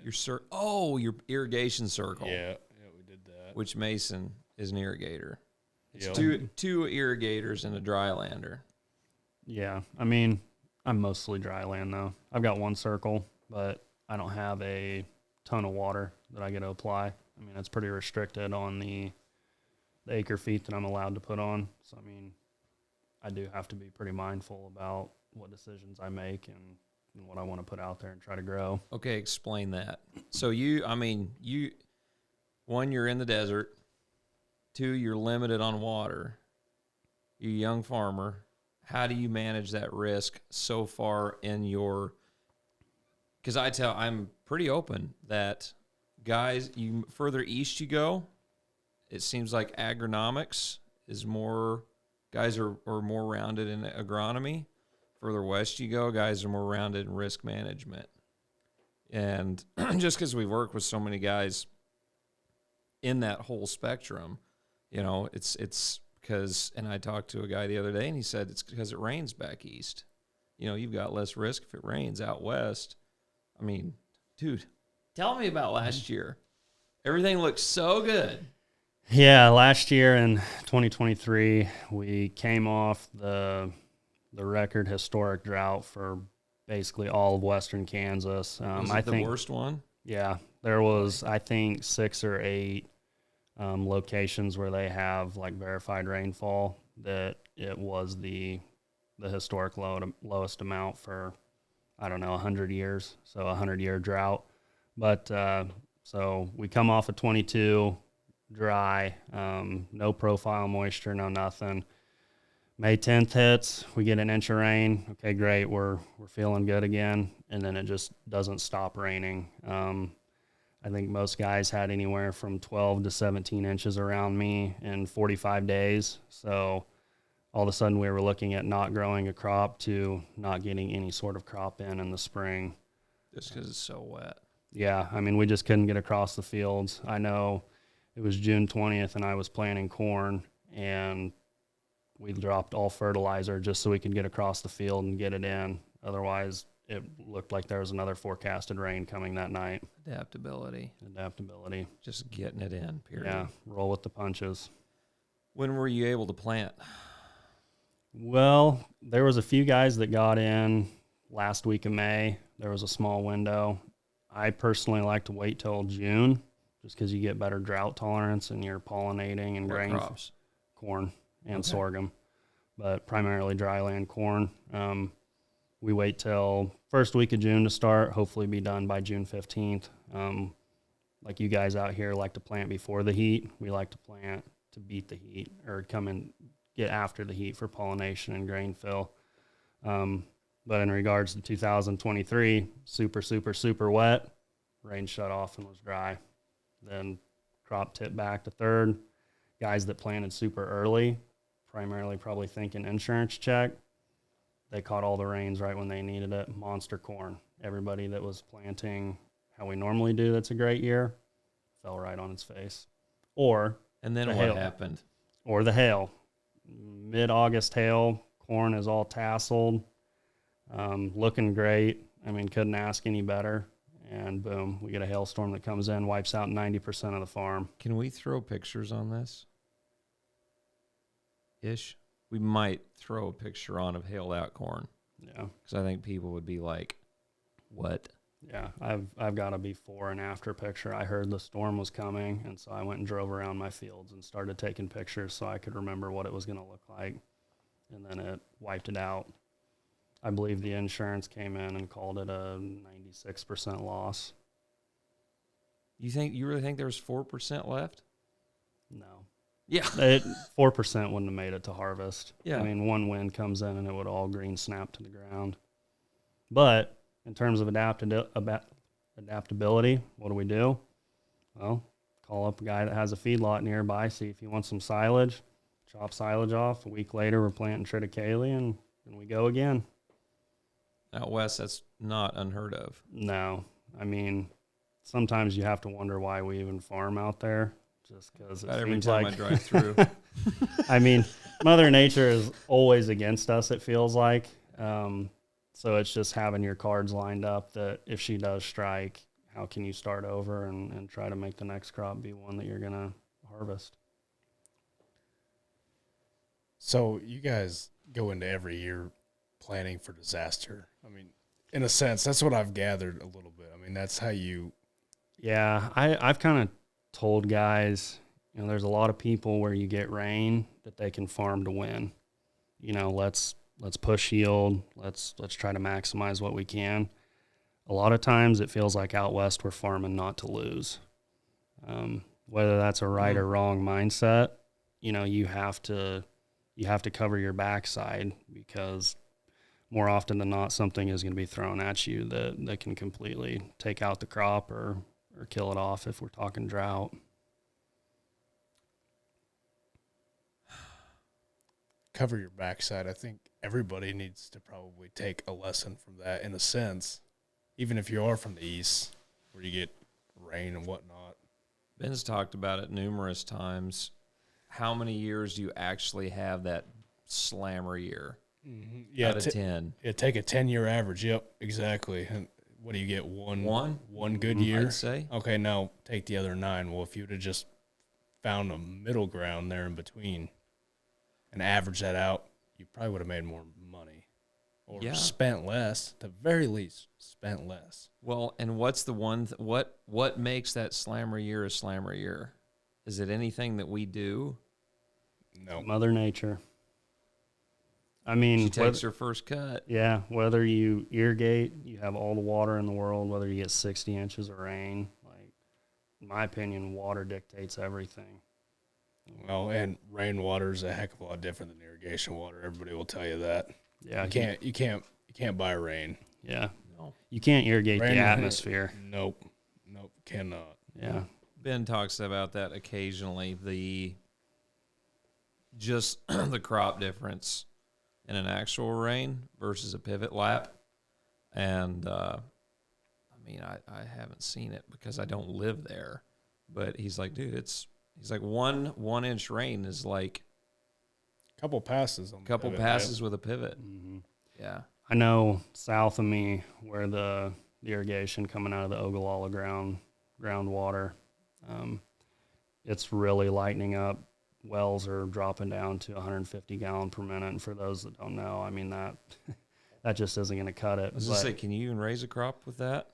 Your irrigation circle. Yeah, we did that. Which Mason is an irrigator. It's Yep. two irrigators and a drylander. Yeah, I mean, I'm mostly dry land though. I've got one circle, but I don't have a ton of water that I get to apply. I mean, it's pretty restricted on the acre feet that I'm allowed to put on. So, I mean, I do have to be pretty mindful about what decisions I make and what I want to put out there and try to grow. Okay, explain that. So one, you're in the desert. Two, you're limited on water. You're a young farmer. How do you manage that risk so far in your... Because I'm pretty open that guys, you further east you go, it seems like agronomics is more... Guys are more rounded in agronomy. Further west you go, guys are more rounded in risk management. And just because we work with so many guys in that whole spectrum, it's because, and I talked to a guy the other day, and he said it's because it rains back east. You've got less risk if it rains out west. I mean, dude, tell me about last year. Everything looked so good. Yeah, last year in 2023, we came off the record historic drought for basically all of western Kansas. Was it the worst one? Yeah, there was, I think, 6 or 8 locations where they have like verified rainfall that it was the historic lowest amount for, I don't know, 100 years. So a 100-year drought. But so we come off of 22 dry, no profile moisture, no nothing. May 10th hits, we get an inch of rain. Okay, great, we're feeling good again, and then it just doesn't stop raining. I think most guys had anywhere from 12 to 17 inches around me in 45 days. So all of a sudden we were looking at not growing a crop to not getting any sort of crop in the spring. Just because it's so wet. Yeah, I mean, we just couldn't get across the fields. I know it was June 20th and I was planting corn, and we dropped all fertilizer just so we could get across the field and get it in. Otherwise, it looked like there was another forecasted rain coming that night. Adaptability. Just getting it in, period. Yeah, roll with the punches. When were you able to plant? Well, there was a few guys that got in last week of May. There was a small window. I personally like to wait till June just because you get better drought tolerance and you're pollinating and grain. Crops? Corn and sorghum, but primarily dryland corn. We wait till first week of June to start, hopefully be done by June 15th. Like you guys out here like to plant before the heat. We like to plant to beat the heat or come and get after the heat for pollination and grain fill. But in regards to 2023, super wet, rain shut off and was dry. Then crop tipped back to third. Guys that planted super early, primarily probably thinking insurance check, they caught all the rains right when they needed it. Monster corn. Everybody that was planting how we normally do, that's a great year, fell right on its face. And then what happened? Or the hail. Mid-August hail, corn is all tasseled, looking great. I mean, couldn't ask any better. And boom, we get a hailstorm that comes in, wipes out 90% of the farm. Can we throw pictures on this? We might throw a picture on of hailed out corn. Yeah. Because I think people would be like, what? Yeah, I've got a before and after picture. I heard the storm was coming, and so I went and drove around my fields and started taking pictures so I could remember what it was going to look like. And then it wiped it out. I believe the insurance came in and called it a 96% loss. You really think there was 4% left? No. Yeah. 4% wouldn't have made it to harvest. Yeah. I mean, one wind comes in and it would all green snap to the ground. But in terms of adaptability, what do? Well, call up a guy that has a feedlot nearby, see if he wants some silage, chop silage off. A week later, we're planting triticale, and we go again. Out west, that's not unheard of. No. I mean, sometimes you have to wonder why we even farm out there, just because it every seems time like I drive through. I mean, Mother Nature is always against us, it feels like. So it's just having your cards lined up that if she does strike, how can you start over and try to make the next crop be one that you're going to harvest. So you guys go into every year planning for disaster. I mean, in a sense, that's what I've gathered a little bit. I mean, that's how you. Yeah, I've kind of told guys, there's a lot of people where you get rain that they can farm to win. Let's push yield. Let's try to maximize what we can. A lot of times it feels like out west we're farming not to lose. Whether that's a right or wrong mindset, you have to cover your backside, because more often than not something is going to be thrown at you that can completely take out the crop or kill it off if we're talking drought. Cover your backside. I think everybody needs to probably take a lesson from that, in a sense, even if you are from the east where you get rain and whatnot. Ben's talked about it numerous times. How many years do you actually have that slammer year? Mm-hmm. Yeah, out of 10? Yeah, take a 10-year average. Yep, exactly. And what do you get? One good year? I'd say. Okay, now take the other 9. Well, if you would have just found a middle ground there in between and average that out, you probably would have made more money, or spent less. At the very least, spent less. Well, and what's the one? What makes that slammer year a slammer year? Is it anything that we do? No. Mother Nature. I mean, she takes her first cut. Yeah, whether you irrigate, you have all the water in the world, whether you get 60 inches of rain, like, in my opinion, water dictates everything. Well, and rainwater is a heck of a lot different than irrigation water. Everybody will tell you that. Yeah, you can't buy rain. Yeah, no, you can't irrigate the atmosphere. Nope, cannot. Yeah, Ben talks about that occasionally. The crop difference in an actual rain versus a pivot lap, and I haven't seen it because I don't live there. But he's like, dude, he's like 1 inch rain is like couple passes with a pivot. Mm-hmm. Yeah, I know south of me where the irrigation coming out of the Ogallala groundwater, it's really lightening up. Wells are dropping down to 150 gallon per minute, and for those that don't know, I mean that just isn't going to cut it. I was just say, can you even raise a crop with that?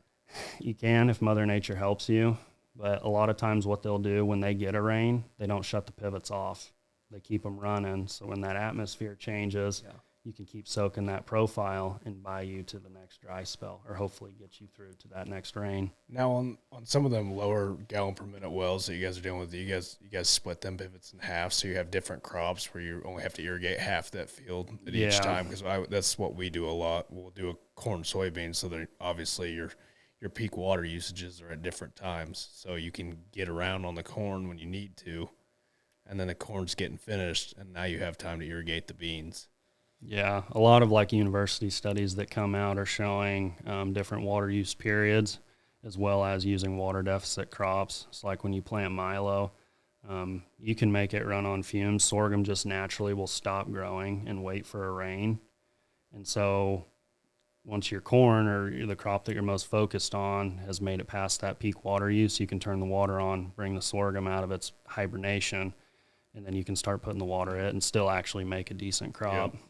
You can if Mother Nature helps you, but a lot of times what they'll do when they get a rain, they don't shut the pivots off. They keep them running, so when that atmosphere changes, you can keep soaking that profile and buy you to the next dry spell, or hopefully get you through to that next rain. Now, on some of them lower gallon per minute wells that you guys are dealing with, you guys split them pivots in half, so you have different crops where you only have to irrigate half that field at each time. Because that's what we do a lot. We'll do a corn soybean, so that obviously your peak water usages are at different times, so you can get around on the corn when you need to, and then the corn's getting finished, and now you have time to irrigate the beans. Yeah, a lot of like university studies that come out are showing different water use periods, as well as using water deficit crops. It's like when you plant milo, you can make it run on fumes. Sorghum just naturally will stop growing and wait for a rain. And so once your corn or the crop that you're most focused on has made it past that peak water use, you can turn the water on, bring the sorghum out of its hibernation, and then you can start putting the water in and still actually make a decent crop. Yep.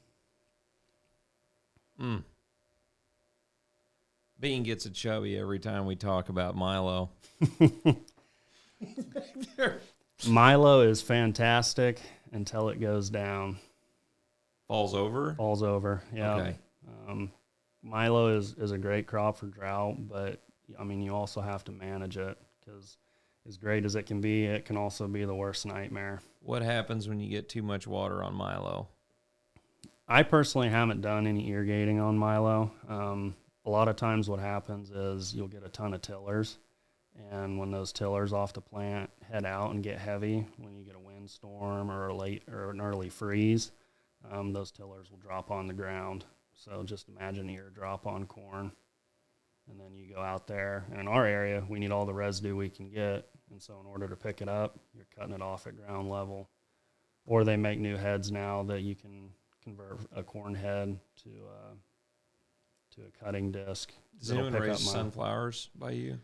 Bean gets a chubby every time we talk about Milo. Milo is fantastic until it goes down. Falls over? Yeah. Okay. Milo is a great crop for drought, but, I mean, you also have to manage it, because as great as it can be, it can also be the worst nightmare. What happens when you get too much water on Milo? I personally haven't done any irrigating on Milo. A lot of times what happens is you'll get a ton of tillers, and when those tillers off the plant head out and get heavy, when you get a windstorm or an early freeze, those tillers will drop on the ground. So just imagine a ear drop on corn, and then you go out there. And in our area, we need all the residue we can get, and so in order to pick it up, you're cutting it off at ground level. Or they make new heads now that you can convert a corn head to a cutting disc. Does anyone raise sunflowers by you?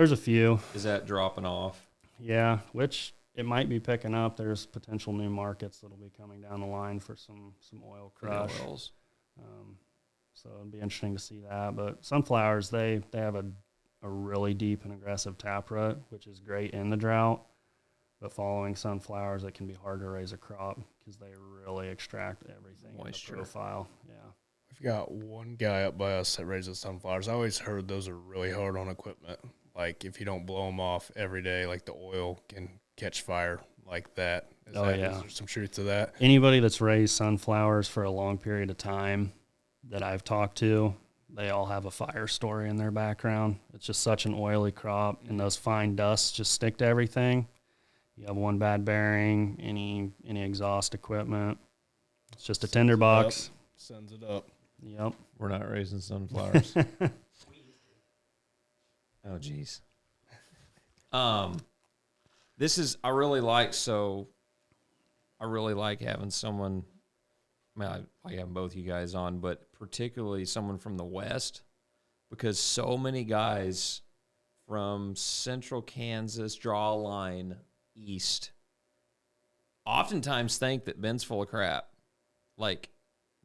There's a few. Is that dropping off? Yeah, which it might be picking up. There's potential new markets that'll be coming down the line for some oil crush. Oils. So it'd be interesting to see that. But sunflowers, they have a really deep and aggressive taproot, which is great in the drought. But following sunflowers, it can be hard to raise a crop because they really extract everything Moisture. in the profile. Yeah. We've got one guy up by us that raises sunflowers. I always heard those are really hard on equipment. Like if you don't blow them off every day, like the oil can catch fire like that. Is there some truth to that? Anybody that's raised sunflowers for a long period of time that I've talked to, they all have a fire story in their background. It's just such an oily crop, and those fine dusts just stick to everything. You have one bad bearing, any exhaust equipment, it's just a tinderbox. Sends it up. Yep. We're not raising sunflowers. Oh, geez. This is, I really like having someone, I like having both you guys on, but particularly someone from the West, because so many guys from central Kansas draw a line east, oftentimes think that Bend's full of crap. Like,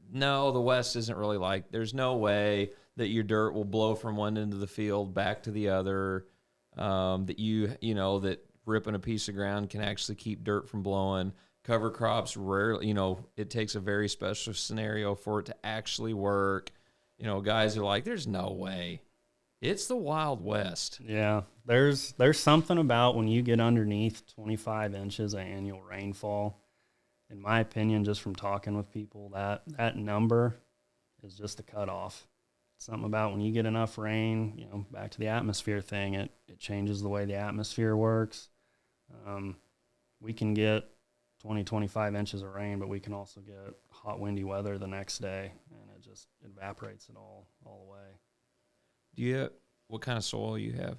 no, the West isn't really like, there's no way that your dirt will blow from one end of the field back to the other, that that ripping a piece of ground can actually keep dirt from blowing. Cover crops rarely, it takes a very special scenario for it to actually work. Guys are like, there's no way. It's the Wild West. Yeah, there's something about when you get underneath 25 inches of annual rainfall. In my opinion, just from talking with people, that number is just a cutoff. Something about when you get enough rain, back to the atmosphere thing, it changes the way the atmosphere works. We can get 20, 25 inches of rain, but we can also get hot, windy weather the next day, and it just evaporates it all away. What kind of soil you have?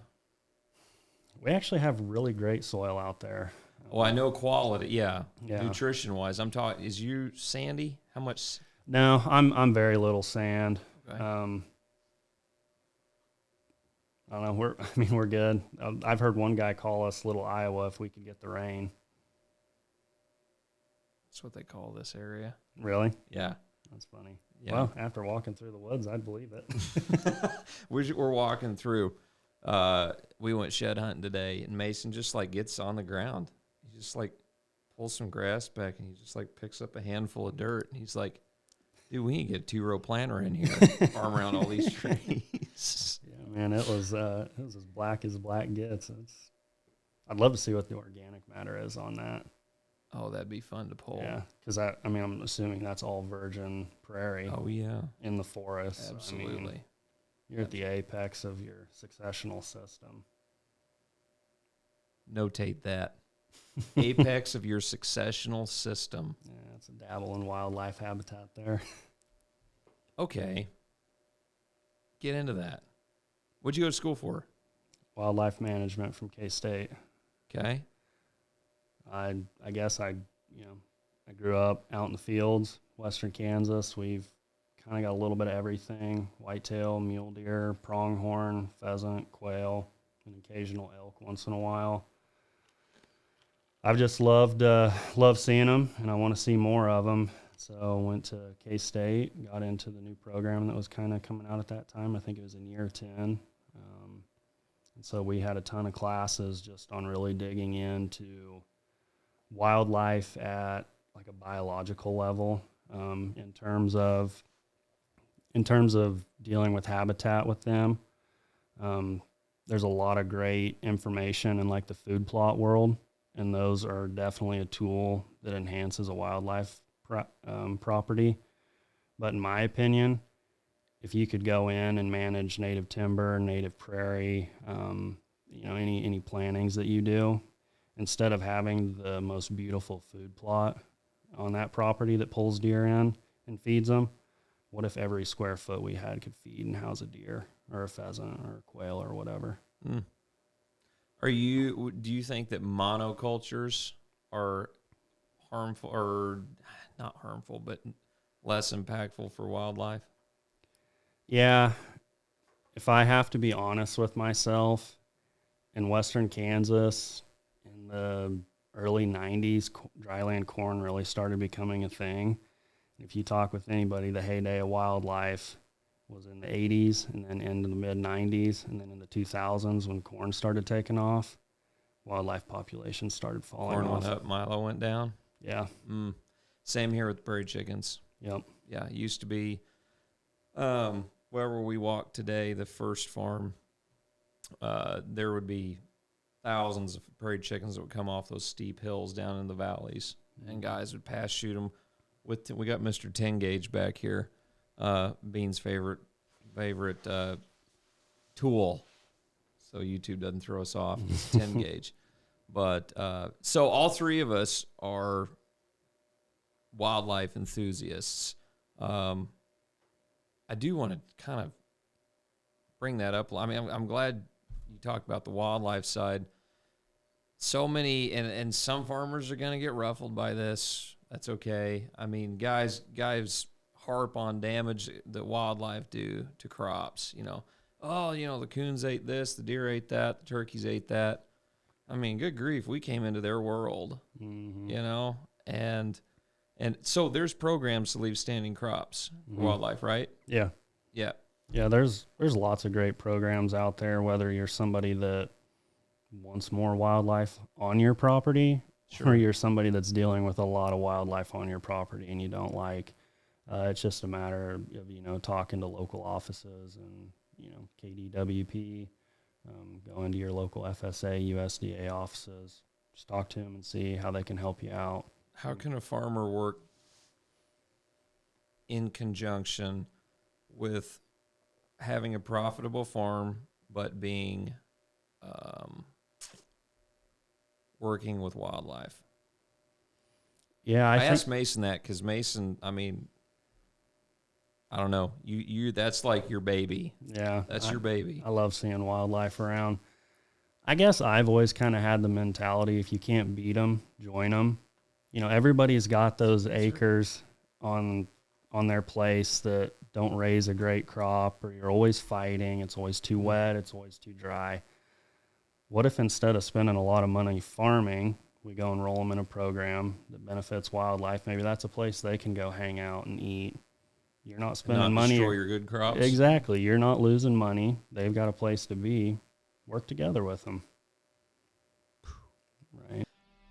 We actually have really great soil out there. Well, I know quality, yeah. Nutrition-wise, I'm talking, is you sandy? How much? No, I'm very little sand. Okay. I don't know. We're good. I've heard one guy call us Little Iowa if we could get the rain. That's what they call this area. Really? Yeah. That's funny. Yeah. Well, after walking through the woods, I'd believe it. We're walking through. We went shed hunting today, and Mason just gets on the ground. He just pulls some grass back, and he just picks up a handful of dirt, and he's like, "Dude, we need to get a 2-row planter in here, farm around all these trees." Yeah, man, it was as black as black gets. I'd love to see what the organic matter is on that. Oh, that'd be fun to pull. Yeah, because I'm assuming that's all virgin prairie. Oh yeah, in the forest. Absolutely. You're at the apex of your successional system. Notate that. Apex of your successional system. Yeah, it's a dabble in wildlife habitat there. Okay. Get into that. What'd you go to school for? Wildlife management from K-State. Okay. I guess I grew up out in the fields, western Kansas. We've kind of got a little bit of everything: whitetail, mule deer, pronghorn, pheasant, quail, an occasional elk once in a while. I've just loved seeing them, and I want to see more of them. So I went to K-State, got into the new program that was kind of coming out at that time. I think it was in year 10. And so we had a ton of classes just on really digging into wildlife at a biological level, in terms of dealing with habitat with them. There's a lot of great information in the food plot world, and those are definitely a tool that enhances a wildlife property. But in my opinion, if you could go in and manage native timber, native prairie, any plantings that you do, instead of having the most beautiful food plot on that property that pulls deer in and feeds them, what if every square foot we had could feed and house a deer or a pheasant or a quail or whatever? Mm. Do you think that monocultures are harmful, or not harmful, but less impactful for wildlife? Yeah. If I have to be honest with myself, in western Kansas in the early 90s, dryland corn really started becoming a thing. If you talk with anybody, the heyday of wildlife was in the 80s and then into the mid 90s, and then in the 2000s when corn started taking off, wildlife populations started falling Corn off. went up, Milo went down. Yeah. Same here with prairie chickens. Yep. Yeah, it used to be wherever we walked today, the first farm, there would be thousands of prairie chickens that would come off those steep hills down in the valleys, and guys would pass shoot them. We got Mr. 10 gauge back here, Bean's favorite tool, so YouTube doesn't throw us off. It's 10 gauge. But so all three of us are wildlife enthusiasts. I do want to kind of bring that up. I mean, I'm glad you talked about the wildlife side. So many, and some farmers are going to get ruffled by this. That's okay. I mean, guys harp on damage that wildlife do to crops. The coons ate this, the deer ate that, the turkeys ate that. I mean, good grief, we came into their world, and so there's programs to leave standing crops for wildlife, right? Yeah. Yeah. Yeah, there's lots of great programs out there, whether you're somebody that wants more wildlife on your property, or you're somebody that's dealing with a lot of wildlife on your property and you don't like. It's just a matter of, talking to local offices and, KDWP, going to your local FSA, USDA offices, just talk to them and see how they can help you out. How can a farmer work in conjunction with having a profitable farm, but being working with wildlife? Yeah, I asked Mason that because Mason, I mean, I don't know, you that's like your baby. Yeah, that's your baby. I love seeing wildlife around. I guess I've always kind of had the mentality: if you can't beat them, join them. Everybody's got those acres on their place that don't raise a great crop, or you're always fighting. It's always too wet. It's always too dry. What if instead of spending a lot of money farming, we go and roll them in a program that benefits wildlife? Maybe that's a place they can go hang out and eat. You're not spending money. Destroy your good crops. Exactly. You're not losing money. They've got a place to be. Work together with them. Right.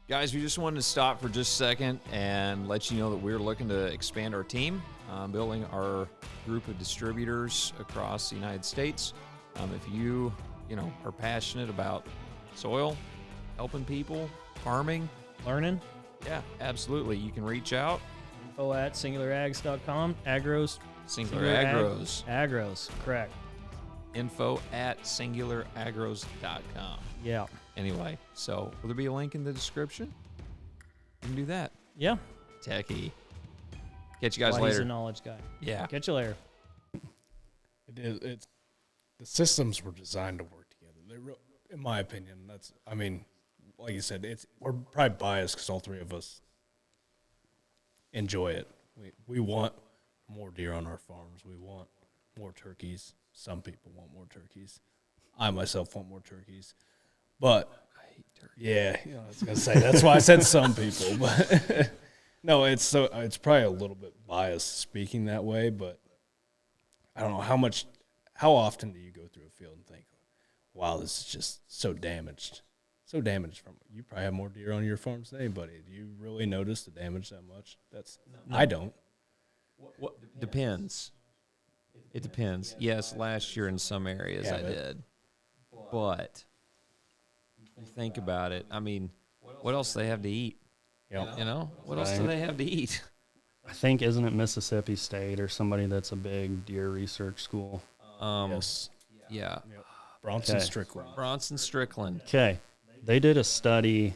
Guys, we just wanted to stop for just a second and let you know that we're looking to expand our team, building our group of distributors across the United States. If you are passionate about soil, helping people, farming, learning, yeah, absolutely. You can reach out. info at singularags.com. Agros. Singular Agros. Agros, correct. Info at singularagros.com. Yeah. Anyway, so will there be a link in the description? You can do that. Yeah. Techie. Catch you guys He's later. a knowledge guy. Yeah. Catch you later. It's the systems were designed to work together. In my opinion, like you said, we're probably biased because all three of us enjoy it. We want more deer on our farms. We want more turkeys. Some people want more turkeys. I myself want more turkeys. But I hate turkey. Yeah, I was gonna say that's why I said some people. But no, it's probably a little bit biased speaking that way. But I don't know how often do you go through a field and think, wow, this is just so damaged. So damaged from you probably have more deer on your farms than anybody. Do you really notice the damage that much? No. I don't. What depends. It depends. Yes, last year in some areas I did. But you think about it. I mean, what else do they have to eat? Yep. What else do they have to eat? I think, isn't it Mississippi State or somebody that's a big deer research school? Yes. Yeah. Yep. Bronson Strickland. Bronson Strickland. Okay. They did a study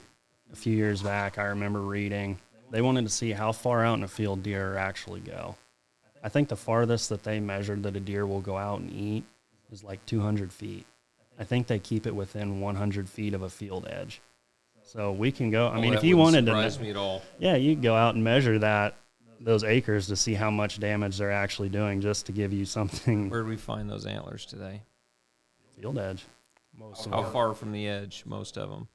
a few years back, I remember reading. They wanted to see how far out in a field deer actually go. I think the farthest that they measured that a deer will go out and eat is like 200 feet. I think they keep it within 100 feet of a field edge. So we can go, I mean, if you wanted to, surprise me at all. Yeah, you could go out and measure those acres to see how much damage they're actually doing, just to give you something. Where did we find those antlers today? Field edge. Most of How them. far from the edge? Most of them.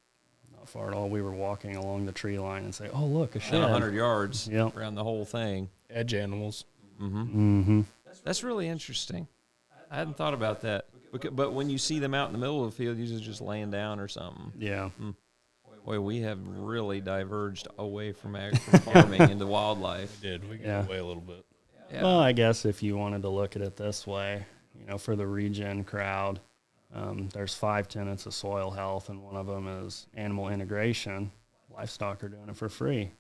Not far at all. We were walking along the tree line and say, "Oh, look, a And shed." 100 yards Yep. around the whole thing. Edge animals. Mm-hmm. That's really interesting. I hadn't thought about that. But when you see them out in the middle of the field, usually just laying down or something. Yeah. Boy, we have really diverged away from farming into wildlife. We did. We got Yeah. away a little bit. Yeah. Well, I guess if you wanted to look at it this way, for the regen crowd, there's 5 tenets of soil health, and one of them is animal integration. Livestock are doing it for free.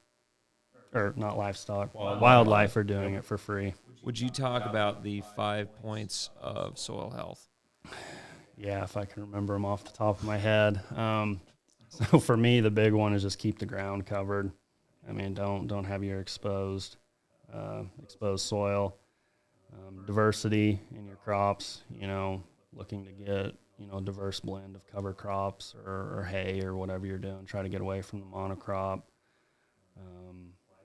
Or not livestock, wildlife are doing it for free. Would you talk about the 5 points of soil health? Yeah, if I can remember them off the top of my head. So for me, the big one is just keep the ground covered. I mean, don't have your exposed soil. Diversity in your crops. Looking to get diverse blend of cover crops or hay or whatever you're doing. Try to get away from the monocrop.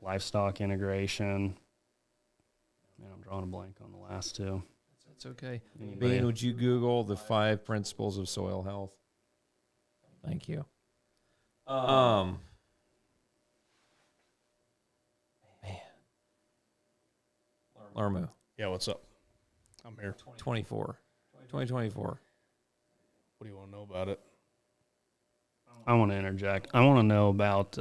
Livestock integration. Man, I'm drawing a blank on the last two. That's okay. Anybody? Bean, would you Google the 5 principles of soil health? Thank you. Man. 'Larmeu, Yeah, what's up? I'm here. 2024. What do you want to know about it? I want to interject. I want to know about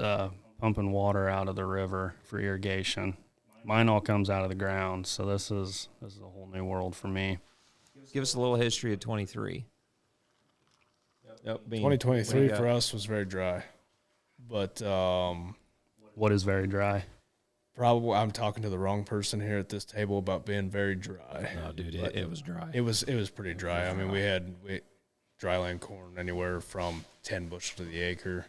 pumping water out of the river for irrigation. Mine all comes out of the ground, so this is a whole new world for me. Give us a little history of 23. Yep, Bean, what do 2023 you got? for us was very dry. But What is very dry? probably I'm talking to the wrong person here at this table about being very dry. No, dude, it was dry. It was pretty dry. I mean, we dryland corn anywhere from 10 bushel to the acre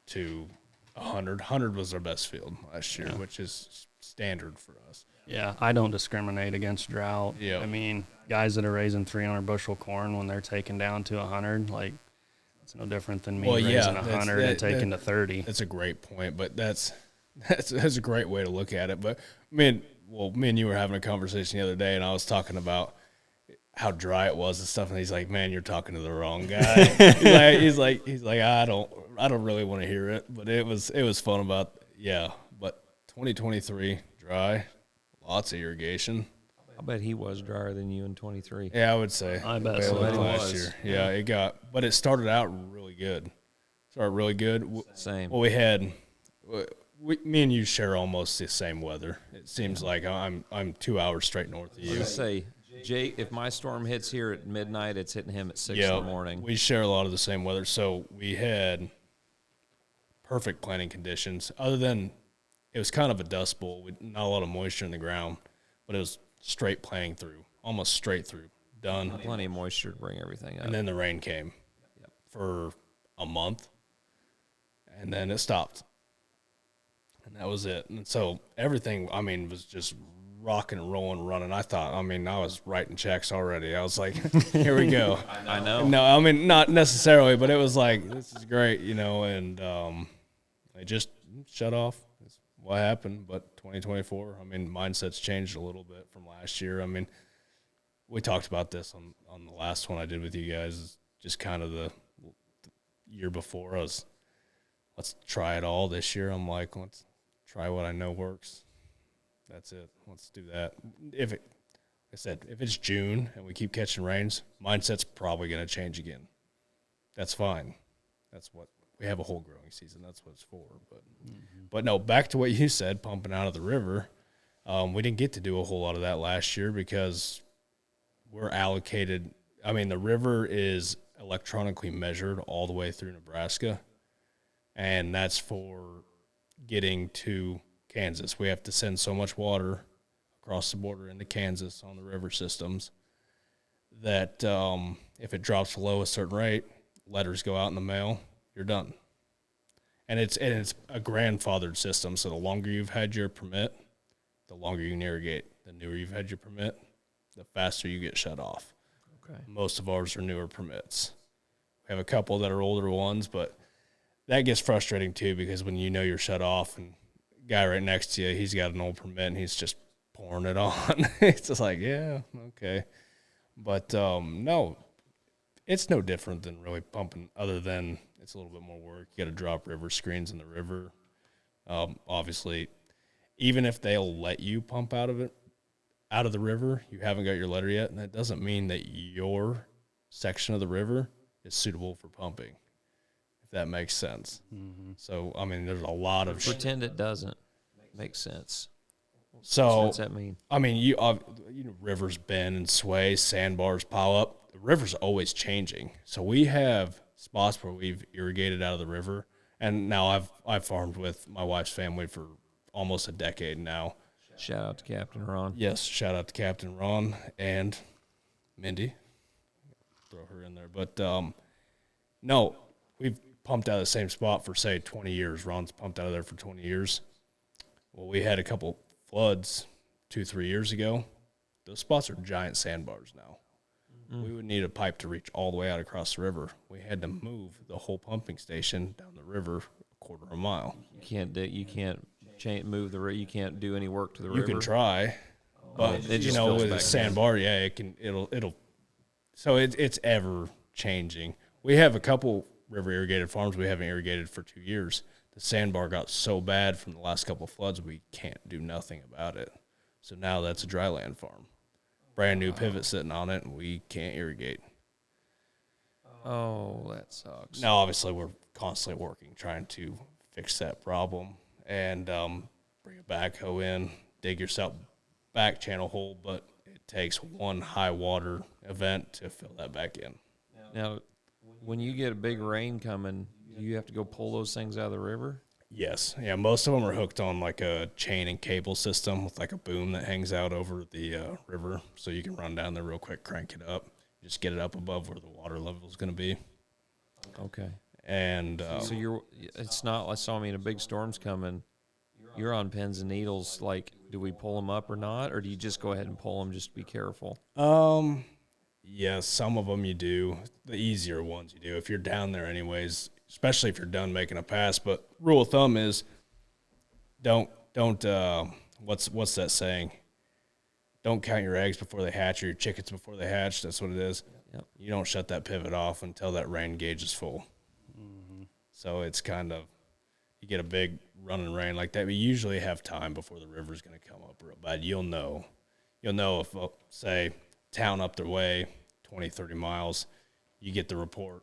to 100. 100 was our best field last year, which is standard for us. Yeah, I don't discriminate against drought. Yeah. I mean, guys that are raising 300 bushel corn when they're taken down to 100, like, it's no different than me raising 100 and taking to 30. That's a great point, but that's a great way to look at it. But me and you were having a conversation the other day, and I was talking about how dry it was and stuff, and he's like, "Man, you're talking to the wrong guy." he's like, I don't really want to hear it, but it was fun about But 2023 dry, lots of irrigation. I bet he was drier than you in 23. Yeah, I would say. I bet way so. like It last was. year. Yeah, but it started out really good. Same. Well, me and you share almost the same weather. It seems like I'm 2 hours straight north of I was you. gonna say, Jake, if my storm hits here at midnight, it's hitting him at 6 in the morning. We share a lot of the same weather. So we had perfect planting conditions, other than it was kind of a dust bowl with not a lot of moisture in the ground, but it was straight planting through, almost straight through, done. Plenty of moisture to bring everything up. And then the rain came for a month, and then it stopped. And that was it. And so everything, I mean, was just rocking and rolling, running. I was writing checks already. I was like, here we go. I know. No, I mean, not necessarily, but it was like, this is great, and it just shut off. That's what happened. But 2024, I mean, mindset's changed a little bit from last year. I mean, we talked about this on the last one I did with you guys, just kind of the year before. Let's try it all this year. I'm like, let's try what I know works. That's it. Let's do that. If it's June and we keep catching rains, mindset's probably going to change again. That's fine. That's what we have, a whole growing season. That's what it's for. But no, back to what you said, pumping out of the river. We didn't get to do a whole lot of that last year because we're allocated. I mean, the river is electronically measured all the way through Nebraska, and that's for getting to Kansas. We have to send so much water across the border into Kansas on the river systems that if it drops below a certain rate, letters go out in the mail, you're done. And it's a grandfathered system, so the longer you've had your permit, the longer you can irrigate. The newer you've had your permit, the faster you get shut off. Okay. Most of ours are newer permits. We have a couple that are older ones, but that gets frustrating too because when you know you're shut off and the guy right next to you, he's got an old permit and he's just pouring it on. It's just like, yeah, okay. But no, It's no different than really pumping, other than it's a little bit more work. You got to drop river screens in the river. Obviously, even if they'll let you pump out of the river, you haven't got your letter yet, and that doesn't mean that your section of the river is suitable for pumping, if that makes sense. Mm-hmm. So, I mean, there's a lot of Pretend it doesn't make sense. So, What's that mean? I mean, you know, rivers bend and sway, sandbars pile up. The river's always changing. So we have spots where we've irrigated out of the river, and now I've farmed with my wife's family for almost a decade now. Shout out to Captain Ron. Yes, shout out to Captain Ron and Mindy. Throw her in there, but no, we've pumped out of the same spot for say 20 years. Ron's pumped out of there for 20 years. Well, we had a couple floods 2-3 years ago. Those spots are giant sandbars now. We would need a pipe to reach all the way out across the river. We had to move the whole pumping station down the river a quarter of a mile. You can't move the you can't do any work to the river. You can try, but it you just know, fills with a back in. sandbar, yeah, it'll. So it's ever changing. We have a couple river irrigated farms we haven't irrigated for 2 years. The sandbar got so bad from the last couple of floods, we can't do nothing about it. So now that's a dry land farm. Brand new pivot sitting on it, and we can't irrigate. Oh, that sucks. Now, obviously, we're constantly working, trying to fix that problem and bring a backhoe in, dig yourself back channel hole, but it takes one high water event to fill that back in. Now, when you get a big rain coming, do you have to go pull those things out of the river? Yes. Yeah, most of them are hooked on like a chain and cable system with like a boom that hangs out over the river, so you can run down there real quick, crank it up, just get it up above where the water level is going to be. Okay. And So it's not like, so I mean, a big storm's coming. You're on pins and needles. Like, do we pull them up or not? Or do you just go ahead and pull them, just be careful? yeah, some of them you do. The easier ones you do. If you're down there anyways, especially if you're done making a pass. But rule of thumb is don't what's that saying? Don't count your eggs before they hatch or your chickens before they hatch. That's what it is. Yep. You don't shut that pivot off until that rain gauge is full. Mm-hmm. So it's kind of, you get a big running rain like that. We usually have time before the river's going to come up real bad. You'll know if, say, town up their way, 20, 30 miles, you get the report.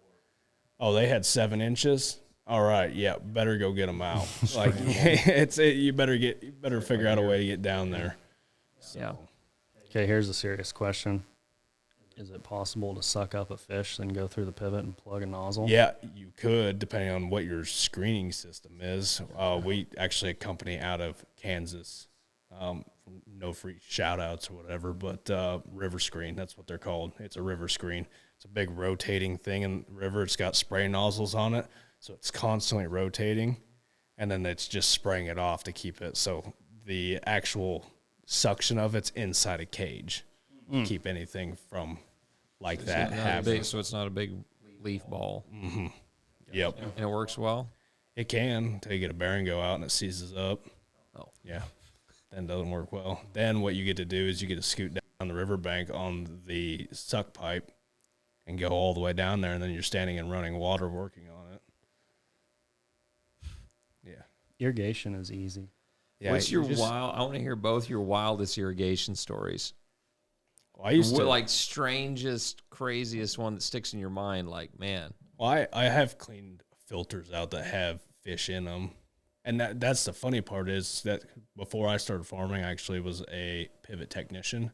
Oh, they had 7 inches. All right, yeah, better go get them out. Like you better figure out a way to get down there. So. Yeah. Okay, here's a serious question. Is it possible to suck up a fish, then go through the pivot and plug a nozzle? Yeah, you could, depending on what your screening system is. We actually, a company out of Kansas, no free shout-outs or whatever, but River Screen, that's what they're called. It's a river screen. It's a big rotating thing in the river. It's got spray nozzles on it, so it's constantly rotating, and then it's just spraying it off to keep it. So the actual suction of it's inside a cage. Keep anything from like that happening. So it's not a big leaf ball. Mm-hmm. Yep. And it works well? It can until you get a bearing go out and it seizes up. Oh. Yeah. Then it doesn't work well. Then what you get to do is you get to scoot down the riverbank on the suck pipe and go all the way down there, and then you're standing in running water working on it. Yeah. Irrigation is easy. Yeah. What's your I want to hear both your wildest irrigation stories. Well, I used to like strangest, craziest one that sticks in your mind. Like, man. Well, I have cleaned filters out that have fish in them. And that's the funny part is that before I started farming, I actually was a pivot technician.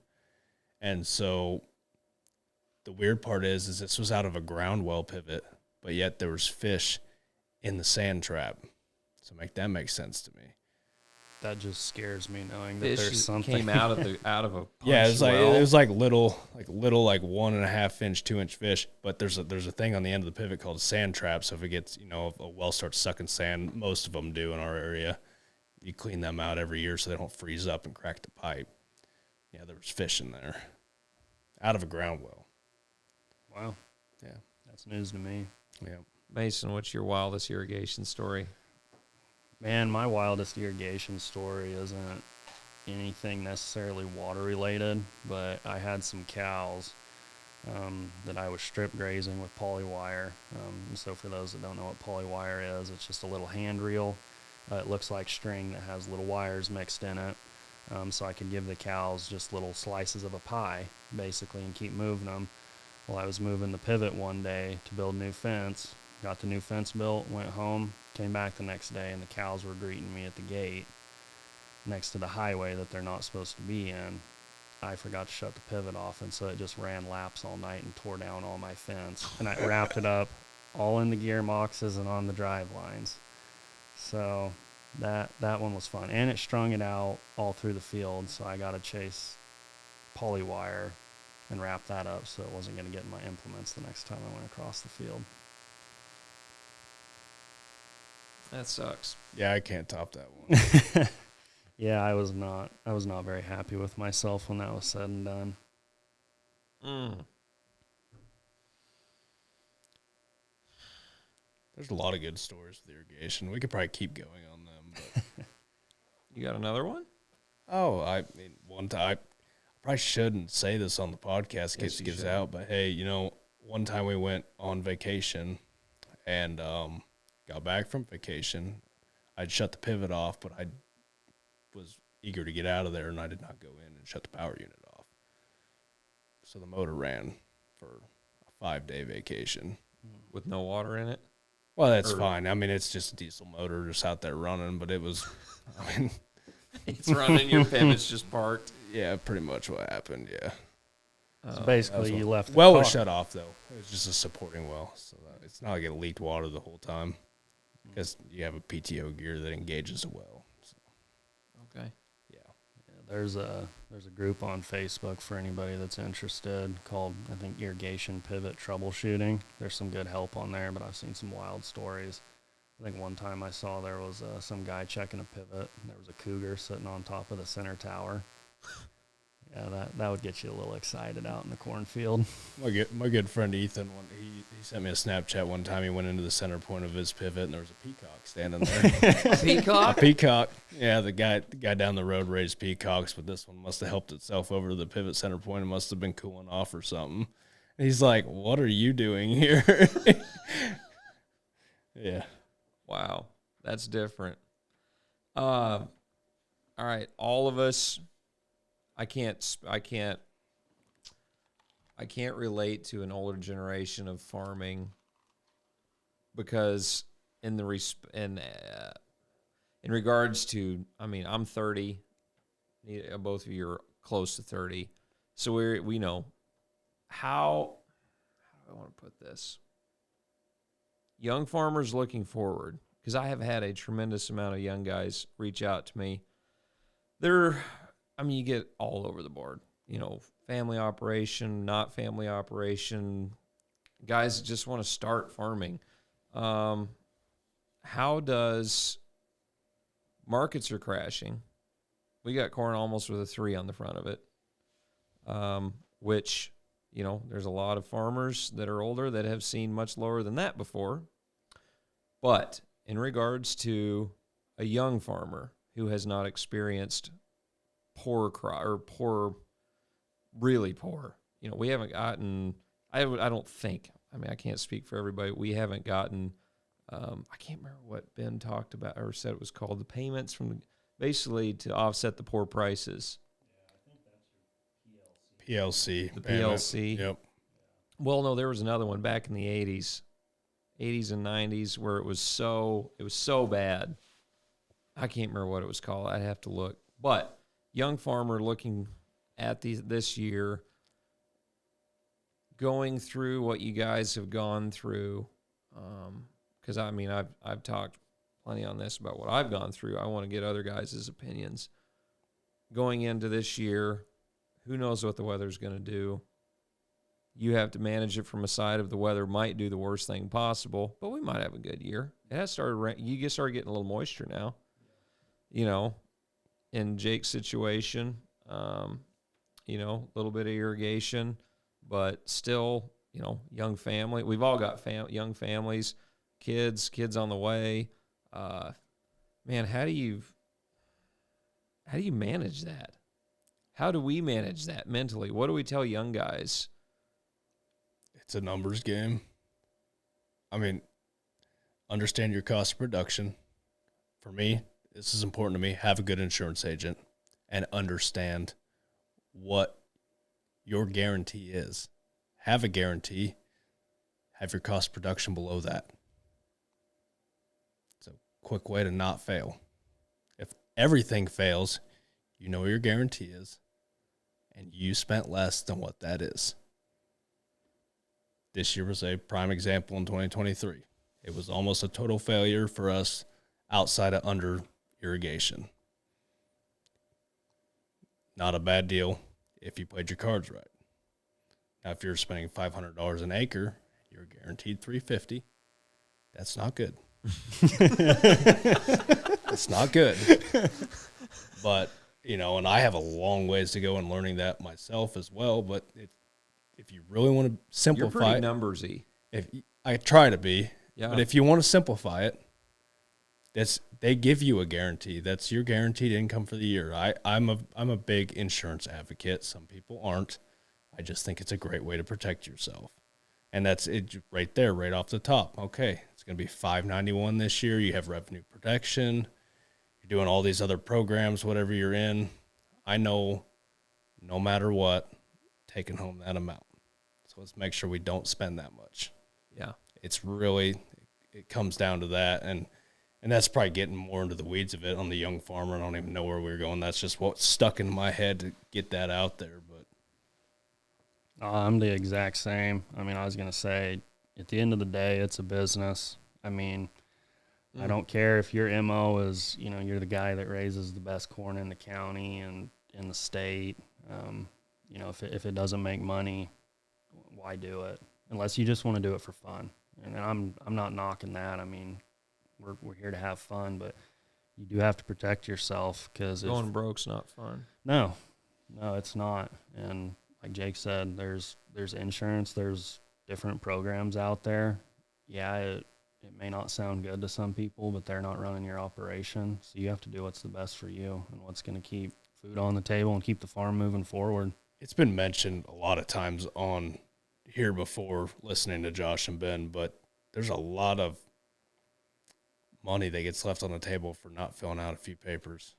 And so the weird part is this was out of a ground well pivot, but yet there was fish in the sand trap. So make sense to me. That just scares me knowing that Fish there's something. came out of a punch Yeah, it well. was like little 1.5 inch, 2 inch fish. But there's a thing on the end of the pivot called a sand trap. So if it gets, if a well starts sucking sand, most of them do in our area, you clean them out every year so they don't freeze up and crack the pipe. Yeah, there was fish in there, out of a ground well. Wow. Yeah, That's news to me. yeah. Mason, what's your wildest irrigation story? Man, my wildest irrigation story isn't anything necessarily water related, but I had some cows that I was strip grazing with polywire. And so for those that don't know what polywire is, it's just a little hand reel. It looks like string that has little wires mixed in it. So I could give the cows just little slices of a pie, basically, and keep moving them. Well, I was moving the pivot one day to build new fence, got the new fence built, went home, came back the next day, and the cows were greeting me at the gate next to the highway that they're not supposed to be in. I forgot to shut the pivot off, and so it just ran laps all night and tore down all my fence. And I wrapped it up all in the gearboxes and on the drive lines. So that one was fun. And it strung it out all through the field, so I got to chase polywire and wrap that up so it wasn't going to get in my implements the next time I went across the field. That sucks. Yeah, I can't top that one. Yeah, I was not very happy with myself when that was said and done. There's a lot of good stories with irrigation. We could probably keep going on them. But You got another one? I mean, one time, I probably shouldn't say this on the podcast in case it gives out, but hey, one time we went on vacation and got back from vacation. I'd shut the pivot off, but I was eager to get out of there, and I did not go in and shut the power unit off. So the motor ran for a 5-day vacation. With no water in it? Well, that's fine. I mean, it's just a diesel motor just out there running, but it was, I mean, It's running, your pivot's just parked. yeah, pretty much what happened, yeah. So basically, you left the well car. was shut off, though. It was just a supporting well, so that it's not like it leaked water the whole time because you have a PTO gear that engages a well. So, Okay. yeah. There's a group on Facebook for anybody that's interested called, I think, Irrigation Pivot Troubleshooting. There's some good help on there, but I've seen some wild stories. I think one time I saw there was some guy checking a pivot, and there was a cougar sitting on top of the center tower. Yeah, that would get you a little excited out in the cornfield. My good friend Ethan, he sent me a Snapchat one time. He went into the center point of his pivot, and there was a peacock standing there. Peacock? A peacock. Yeah, the guy down the road raised peacocks, but this one must have helped itself over to the pivot center point. It must have been cooling off or something. And he's like, "What are you doing here?" Yeah. Wow, that's different. All right, all of us. I can't relate to an older generation of farming because in regards to, I mean, I'm 30. Both of you are close to 30, so we know how do I want to put this. Young farmers looking forward, because I have had a tremendous amount of young guys reach out to me. You get all over the board, family operation, not family operation, guys that just want to start farming. How does markets are crashing? We got corn almost with a 3 on the front of it, which, there's a lot of farmers that are older that have seen much lower than that before. But in regards to a young farmer who has not experienced poor crop or poor, really poor, we haven't gotten, I don't think, I can't speak for everybody. We haven't gotten, I can't remember what Ben talked about or said it was called, the payments from basically to offset the poor prices. PLC. The PLC. Yep. Well, no, there was another one back in the 80s and 90s where it was so bad. I can't remember what it was called. I'd have to look. But young farmer looking at this year, going through what you guys have gone through, because I've talked plenty on this about what I've gone through. I want to get other guys' opinions. Going into this year, who knows what the weather's going to do? You have to manage it from a side of the weather might do the worst thing possible, but we might have a good year. It has started. You get started getting a little moisture now. In Jake's situation, a little bit of irrigation, but still, young family. We've all got young families, kids on the way. Man, how do you manage that? How do we manage that mentally? What do we tell young guys it's a numbers game. I mean, understand your cost of production. For me, this is important to me. Have a good insurance agent and understand what your guarantee is. Have a guarantee. Have your cost of production below that. It's a quick way to not fail. If everything fails, you know what your guarantee is, and you spent less than what that is. This year was a prime example in 2023. It was almost a total failure for us outside of under irrigation. Not a bad deal if you played your cards right. Now, if you're spending $500 an acre, you're guaranteed $350. That's not good. It's not good. But, you know, and I have a long ways to go in learning that myself as well. But if you really want to simplify You're pretty it, numbersy. I try to be. Yeah. But if you want to simplify it, they give you a guarantee. That's your guaranteed income for the year. I'm a big insurance advocate. Some people aren't. I just think it's a great way to protect yourself. And that's it right there, right off the top. Okay, it's going to be $591 this year. You have revenue protection. You're doing all these other programs, whatever you're in. I know no matter what, taking home that amount. So let's make sure we don't spend that much. Yeah. It's really, it comes down to that. And that's probably getting more into the weeds of it on the young farmer. I don't even know where we were going. That's just what stuck in my head to get that out there. But I'm the exact same. I mean, I was going to say, at the end of the day, it's a business. I mean, I don't care if your MO is, you know, you're the guy that raises the best corn in the county and in the state. You know, if it doesn't make money, why do it? Unless you just want to do it for fun. And I'm not knocking that. I mean, we're here to have fun, but you do have to protect yourself because Going broke's not fun. No, it's not. And like Jake said, there's insurance, there's different programs out there. Yeah, it may not sound good to some people, but they're not running your operation. So you have to do what's the best for you and what's going to keep food on the table and keep the farm moving forward. it's been mentioned a lot of times on here before listening to Josh and Ben, but there's a lot of money that gets left on the table for not filling out a few papers.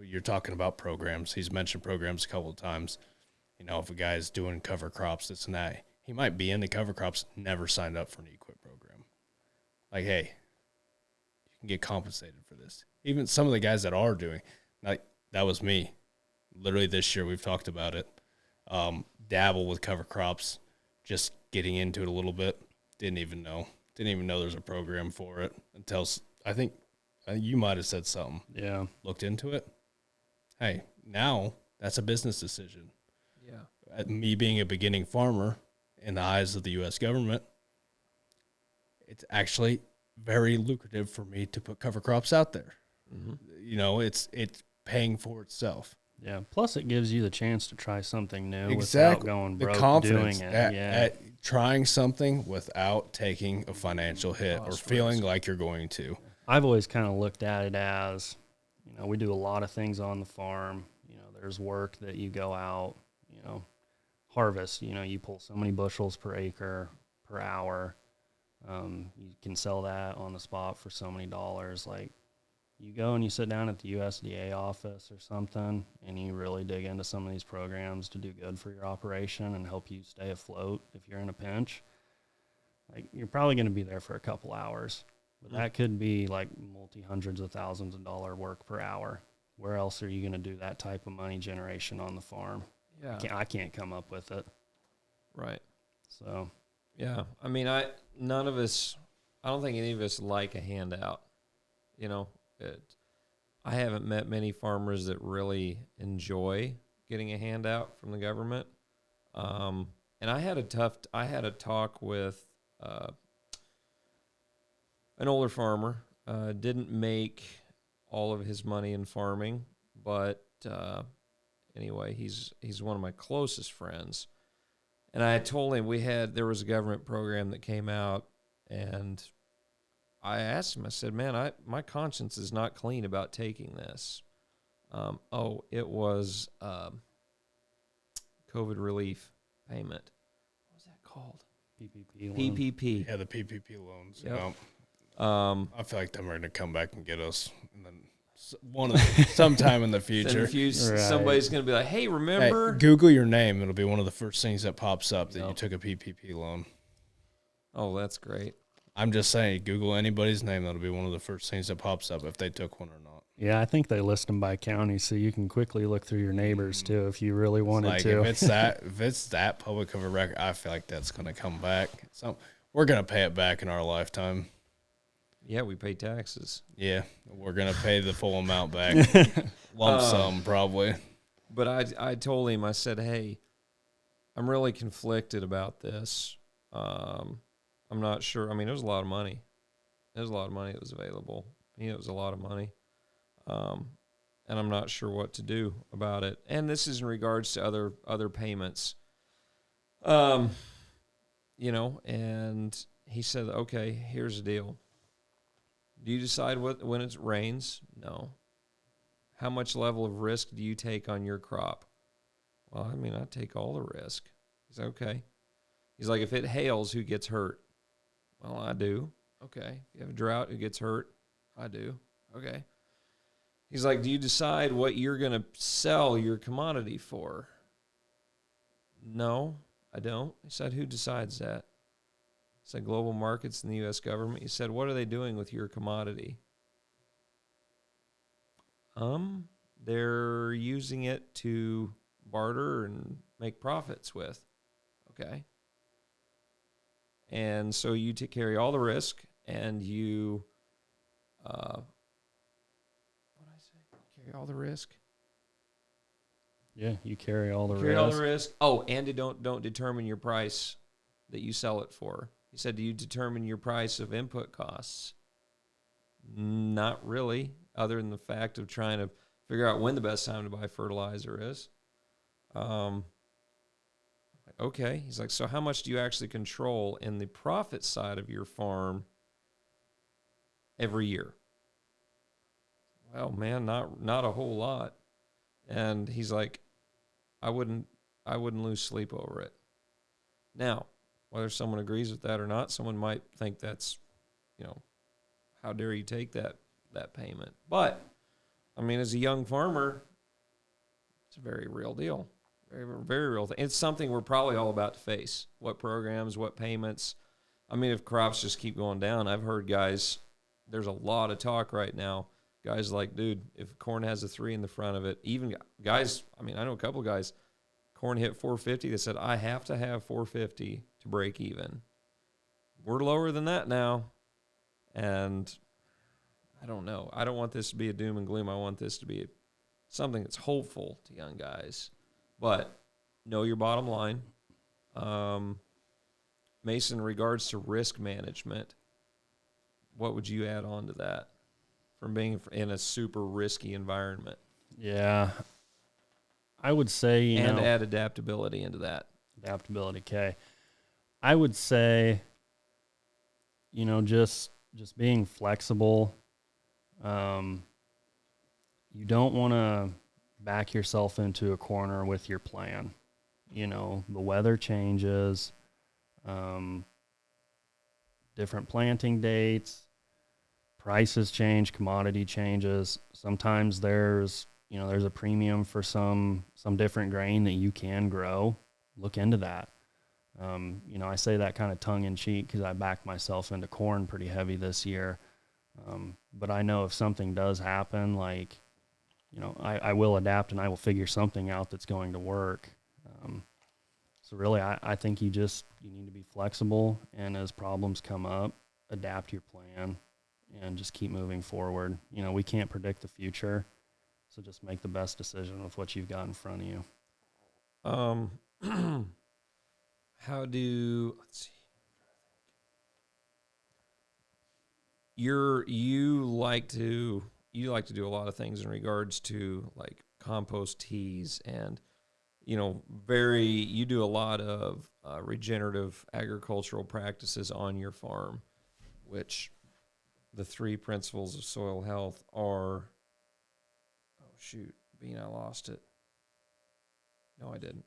You're talking about programs. He's mentioned programs a couple of times. You know, if a guy's doing cover crops, this and that, he might be into cover crops, never signed up for an equip program. Like, hey, you can get compensated for this. Even some of the guys that are doing, like that was me. Literally this year we've talked about it. Dabble with cover crops, just getting into it a little bit. Didn't even know there's a program for it until I think you might have said something. Yeah. Looked into it. Hey, now that's a business decision. Yeah. Me being a beginning farmer in the eyes of the U.S. government, it's actually very lucrative for me to put cover crops out there. Mm-hmm. You know, it's paying for itself. Yeah. Plus, it gives you the chance to try something new Exactly. without going The broke confidence doing it. at trying something without taking a financial hit or feeling like you're going to. I've always kind of looked at it as, you know, we do a lot of things on the farm. You know, there's work that you go out, you know, harvest, you know, you pull so many bushels per acre per hour. You can sell that on the spot for so many dollars. Like, you go and you sit down at the USDA office or something and you really dig into some of these programs to do good for your operation and help you stay afloat if you're in a pinch. Like, you're probably going to be there for a couple hours. But that could be like multi-hundreds of thousands of dollar work per hour. Where else are you going to do that type of money generation on the farm? Yeah. I can't come up with it. Right. So, Yeah. I mean, I don't think any of us like a handout. You know, I haven't met many farmers that really enjoy getting a handout from the government. And I had a talk with, an older farmer, didn't make all of his money in farming, but anyway, he's one of my closest friends. And I told him there was a government program that came out, and I asked him, I said, man, my conscience is not clean about taking this. It was COVID relief payment. What was that called? PPP loan. PPP. Yeah, the PPP loans. Yep. I feel like them are going to come back and get us, and then sometime in the future. Somebody's going to be like, "Hey, remember?" Hey, Google your name; it'll be one of the first things that pops up that you took a PPP loan. Oh, that's great. I'm just saying, Google anybody's name; that'll be one of the first things that pops up if they took one or not. Yeah, I think they list them by county, so you can quickly look through your neighbors too if you really wanted to. If it's that public of a record, I feel like that's going to come back. So we're going to pay it back in our lifetime. Yeah, we pay taxes. Yeah, we're going to pay the full amount back. Lump sum, probably. But I told him, I said, hey, I'm really conflicted about this. I'm not sure. I mean, it was a lot of money. There's a lot of money that was available. It was a lot of money. And I'm not sure what to do about it. And this is in regards to other payments. And he said, okay, here's the deal. Do you decide when it rains? No. How much level of risk do you take on your crop? Well, I mean, I take all the risk. He's like, okay. He's like, if it hails, who gets hurt? Well, I do. Okay. You have a drought, who gets hurt? I do. Okay. He's like, do you decide what you're going to sell your commodity for? No, I don't. He said, who decides that? He said, global markets and the U.S. government. He said, what are they doing with your commodity? They're using it to barter and make profits with. Okay. And so you carry all the risk, and you, what did I say? Carry all the risk. Yeah, you carry all the risk. Carry all the risk. Oh, and you don't determine your price that you sell it for. He said, do you determine your price of input costs? Not really, other than the fact of trying to figure out when the best time to buy fertilizer is. Okay. He's like, so how much do you actually control in the profit side of your farm every year? Well, man, not a whole lot. And he's like, I wouldn't lose sleep over it. Now, whether someone agrees with that or not, someone might think that's, how dare you take that payment? But, I mean, as a young farmer, it's a very real deal. Very, very real thing. It's something we're probably all about to face. What programs, what payments. I mean, if crops just keep going down, I've heard guys, there's a lot of talk right now. Guys like, dude, if corn has a 3 in the front of it, even guys, I mean, I know a couple of guys, corn hit 450. They said, I have to have 450 to break even. We're lower than that now. And I don't know. I don't want this to be a doom and gloom. I want this to be something that's hopeful to young guys. But know your bottom line. Mason, in regards to risk management, what would you add on to that from being in a super risky environment? Yeah. I would say, add adaptability into that. Adaptability, okay. I would say, just being flexible. You don't want to back yourself into a corner with your plan. The weather changes, different planting dates, prices change, commodity changes. Sometimes there's a premium for some different grain that you can grow. Look into that. I say that kind of tongue in cheek because I backed myself into corn pretty heavy this year. But I know if something does happen, I will adapt and I will figure something out that's going to work. So really, I think you need to be flexible, and as problems come up, adapt your plan and just keep moving forward. We can't predict the future, so just make the best decision with what you've got in front of you. Let's see. You like to do a lot of things in regards to like compost teas and you do a lot of regenerative agricultural practices on your farm, which the 3 principles of soil health are, oh shoot, Bean, I lost it. No, I didn't.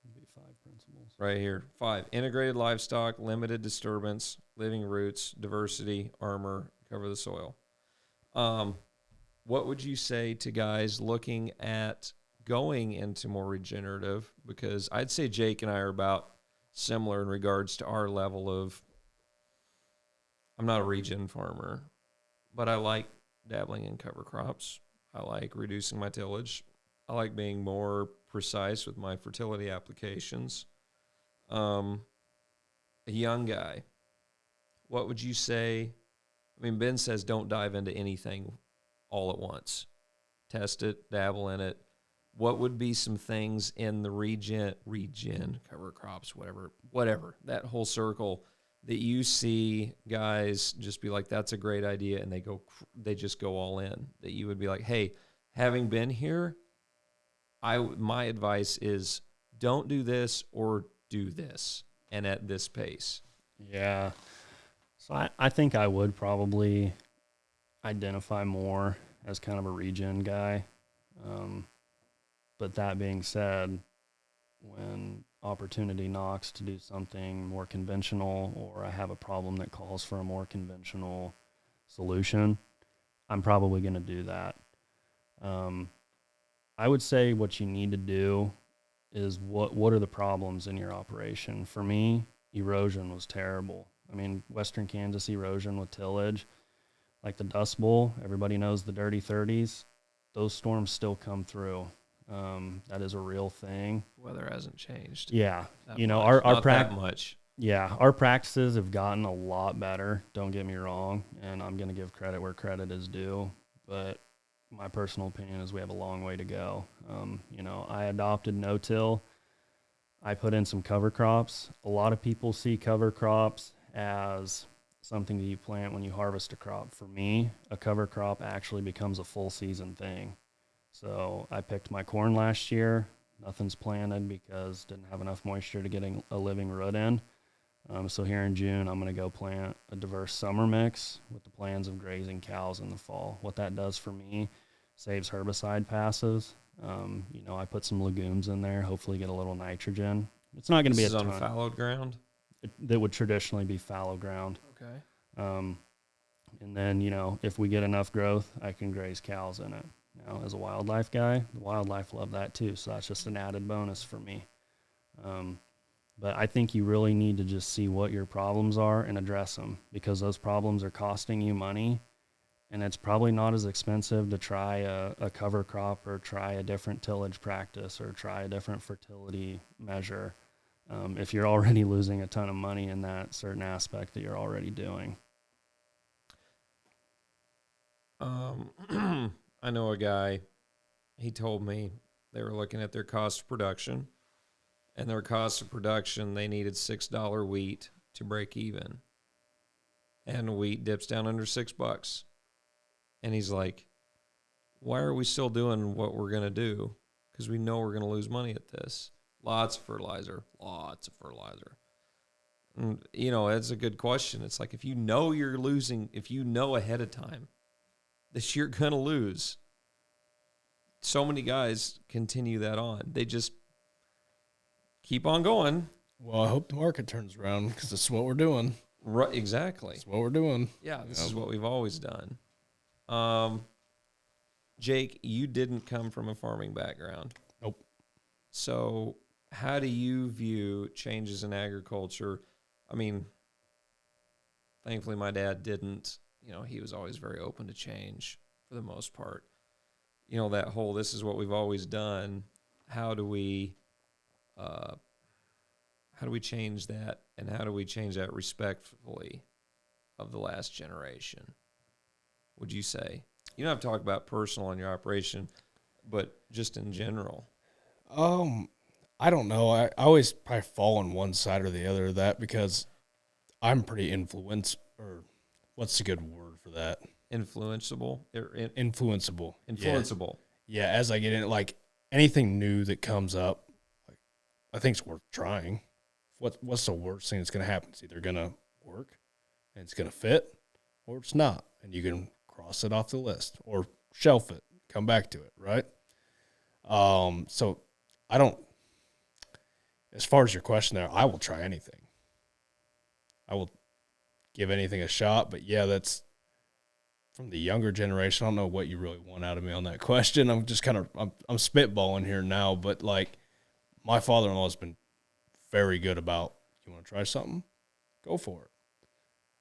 It'd be 5 principles. right here. 5, integrated livestock, limited disturbance, living roots, diversity, armor, cover the soil. What would you say to guys looking at going into more regenerative? Because I'd say Jake and I are about similar in regards to our level of, I'm not a regen farmer, but I like dabbling in cover crops. I like reducing my tillage. I like being more precise with my fertility applications. A young guy, what would you say? I mean, Ben says don't dive into anything all at once. Test it, dabble in it. What would be some things in the regen, cover crops, whatever, that whole circle that you see guys just be like, that's a great idea, and they just go all in, that you would be like, hey, having been here, my advice is don't do this or do this, and at this pace. Yeah. So I think I would probably identify more as kind of a regen guy. But that being said, when opportunity knocks to do something more conventional, or I have a problem that calls for a more conventional solution, I'm probably going to do that. I would say what you need to do is what are the problems in your operation? For me, erosion was terrible. I mean, Western Kansas erosion with tillage, like the Dust Bowl, everybody knows the dirty 30s. Those storms still come through. That is a real thing. Weather hasn't changed. Yeah. That much. Our Not that much. Yeah, our practices have gotten a lot better. Don't get me wrong. And I'm going to give credit where credit is due. But my personal opinion is we have a long way to go. I adopted no-till. I put in some cover crops. A lot of people see cover crops as something that you plant when you harvest a crop. For me, a cover crop actually becomes a full season thing. So I picked my corn last year. Nothing's planted because didn't have enough moisture to get a living root in. So here in June, I'm going to go plant a diverse summer mix with the plans of grazing cows in the fall. What that does for me, saves herbicide passes. I put some legumes in there, hopefully get a little nitrogen. It's not going to be a ton. This is on fallowed ground? That would traditionally be fallow ground. Okay. And then, if we get enough growth, I can graze cows in it. Now, as a wildlife guy, the wildlife love that too, so that's just an added bonus for me. But I think you really need to just see what your problems are and address them, because those problems are costing you money, and it's probably not as expensive to try a cover crop or try a different tillage practice or try a different fertility measure if you're already losing a ton of money in that certain aspect that you're already doing. I know a guy, he told me they were looking at their cost of production, and their cost of production, they needed $6 wheat to break even. And wheat dips down under $6. And he's like, why are we still doing what we're going to do? Because we know we're going to lose money at this. Lots of fertilizer. And, it's a good question. It's like, if you know you're losing, if you know ahead of time that you're going to lose, so many guys continue that on. They just keep on going. Well, I hope the market turns around, because this is what we're doing. Right, exactly. That's what we're doing. Yeah, this is what we've always done. Jake, you didn't come from a farming background. Nope. So how do you view changes in agriculture? I mean, thankfully my dad didn't. He was always very open to change for the most part. That whole, this is what we've always done. How do we change that? And how do we change that respectfully of the last generation? Would you say? You don't have to talk about personal in your operation, but just in general. I don't know. I always probably fall on one side or the other of that, because I'm pretty or what's a good word for that? Influenceable? Influenceable. Influenceable. Yeah, as I get in, like anything new that comes up, I think it's worth trying. What's the worst thing that's going to happen? It's either going to work and it's going to fit, or it's not, and you can cross it off the list or shelf it, come back to it, right? So I don't. as far as your question there, I will try anything. I will give anything a shot. But yeah, that's from the younger generation. I don't know what you really want out of me on that question. I'm just kind of I'm spitballing here now. But like, my father-in-law has been very good about, you want to try something, go for it.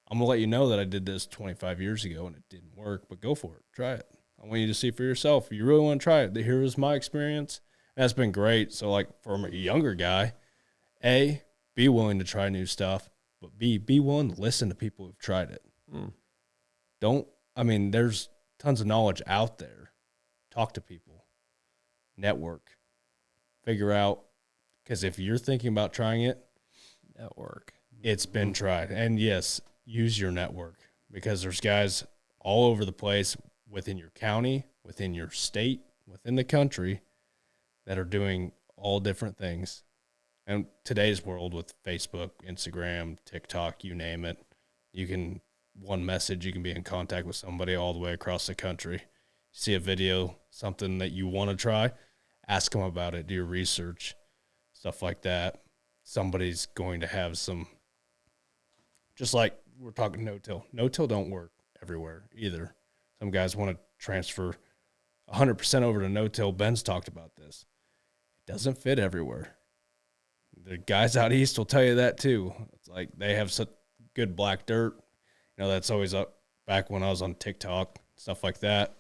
I'm gonna let you know that I did this 25 years ago and it didn't work, but go for it, try it. I want you to see for yourself. If you really want to try it, here was my experience. And that's been great. So like for a younger guy, A, be willing to try new stuff, but B, be willing to listen to people who've tried it. There's tons of knowledge out there. Talk to people, network, figure out, because if you're thinking about trying it, Network. it's been tried. And yes, use your network, because there's guys all over the place within your county, within your state, within the country that are doing all different things. And today's world with Facebook, Instagram, TikTok, you name it, one message, you can be in contact with somebody all the way across the country. See a video, something that you want to try, ask them about it, do your research, stuff like that. Somebody's going to have some, just like we're talking no-till. No-till don't work everywhere either. Some guys want to transfer 100% over to no-till. Ben's talked about this. It doesn't fit everywhere. The guys out east will tell you that too. It's like they have such good black dirt. That's always up back when I was on TikTok, stuff like that.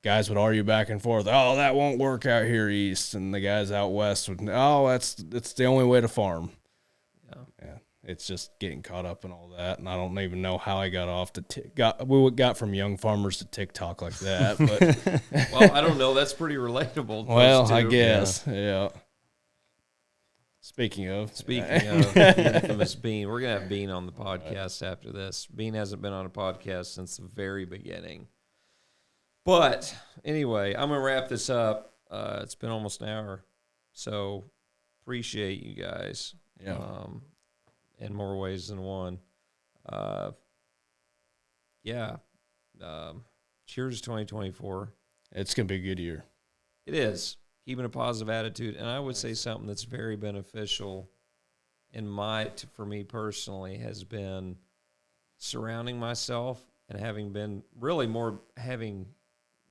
Guys would argue back and forth, oh, that won't work out here east. And the guys out west would, it's the only way to farm. Yeah. It's just getting caught up in all that. And I don't even know how I got off we got from young farmers to TikTok like that. But Well, I don't know. That's pretty relatable. Well, I guess. Yeah. Speaking of the infamous Bean, we're going to have Bean on the podcast after this. Bean hasn't been on a podcast since the very beginning. But anyway, I'm going to wrap this up. It's been almost an hour. So appreciate you guys. Yeah. In more ways than one. Cheers 2024. It's going to be a good year. It is. Keeping a positive attitude. And I would say something that's very beneficial for me personally has been surrounding myself and having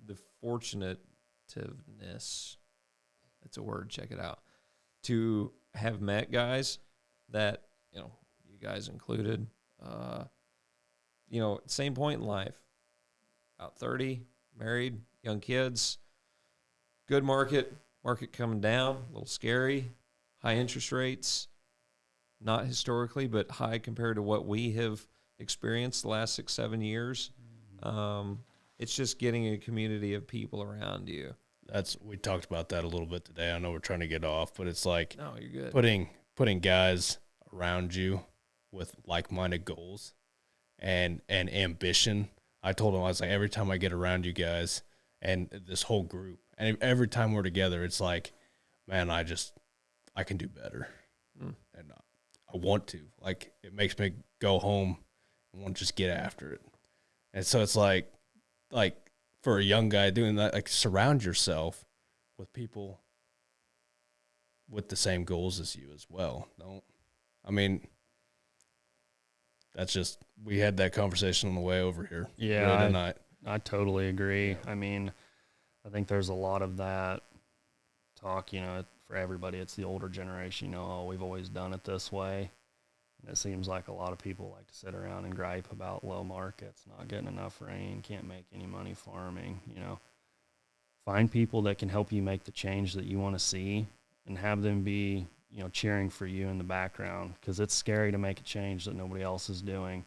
the fortunativeness, that's a word, check it out, to have met guys that, you guys included, same point in life, about 30, married, young kids, good market coming down, a little scary, high interest rates, not historically, but high compared to what we have experienced the last 6-7 years. It's just getting a community of people around you. We talked about that a little bit today. I know we're trying to get off, but it's like, no, you're good. Putting guys around you with like-minded goals and ambition. I told him, I was like, every time I get around you guys and this whole group, and every time we're together, it's like, man, I can do better. And I want to. Like, it makes me go home and want to just get after it. And so it's like for a young guy doing that, like, surround yourself with people with the same goals as you as well. That's just, we had that conversation on the way over here. Yeah, tonight. I totally agree. I think there's a lot of that talk, for everybody. It's the older generation, we've always done it this way. And it seems like a lot of people like to sit around and gripe about low markets, not getting enough rain, can't make any money farming, Find people that can help you make the change that you want to see and have them be, cheering for you in the background, because it's scary to make a change that nobody else is doing.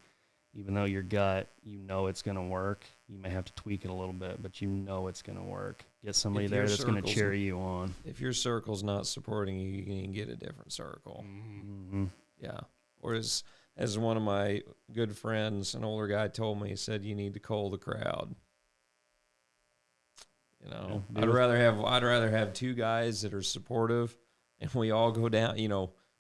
Even though your gut, it's going to work, you may have to tweak it a little bit, but it's going to work. Get somebody there that's going to cheer you on. If your circle's not supporting you, you can get a different circle. Mm-hmm. Yeah. Or as one of my good friends, an older guy, told me, he said, you need to cull the crowd. I'd rather have two guys that are supportive and we all go down,